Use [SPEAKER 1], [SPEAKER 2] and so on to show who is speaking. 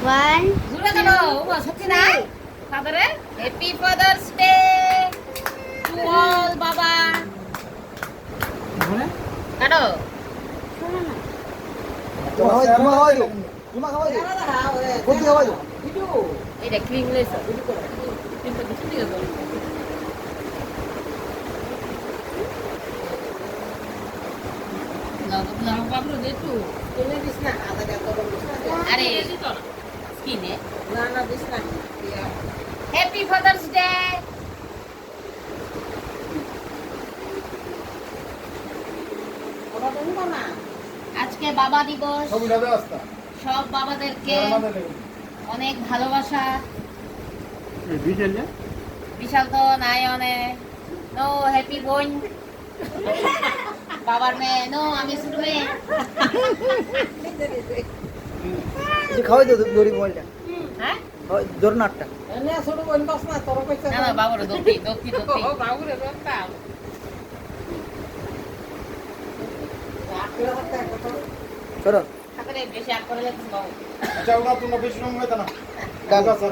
[SPEAKER 1] One,
[SPEAKER 2] জুড়ে কাটো ওমা সত্যি না ফাদারে happy fathers day to all বাবা কাটো এটা ক্রিম লেস ক্রিমটা কিছু দিয়ে দাও না বাবু দে একটু
[SPEAKER 3] তুমি দিস না আদা যত দিস না
[SPEAKER 2] আরে স্কিনে
[SPEAKER 3] না দিস না
[SPEAKER 2] হ্যাপি ফাদার্স ডে
[SPEAKER 3] ওটা তুমি না
[SPEAKER 2] আজকে বাবা দিবস সব বাবাদেরকে অনেক ভালোবাসা বিশাল তো নাই অনেক নো হ্যাপি বোন বাবার মেয়ে নো আমি ছোট মেয়ে
[SPEAKER 4] খাওয়াই তো দড়ি মোবাইলটা
[SPEAKER 2] হ্যাঁ
[SPEAKER 4] জোর নাটটা
[SPEAKER 3] এনে ছোট বোন বাস না তোর কইছে
[SPEAKER 2] না না বাবার দত্তি দত্তি দত্তি
[SPEAKER 3] বাবুরে বাবা আটলা হাতে কত
[SPEAKER 4] চলো
[SPEAKER 2] তারপরে বেশি আগ করে যাচ্ছে বাবু
[SPEAKER 5] আচ্ছা ওরা তোমরা বেশি রং হইতা না
[SPEAKER 4] কাকা
[SPEAKER 5] স্যার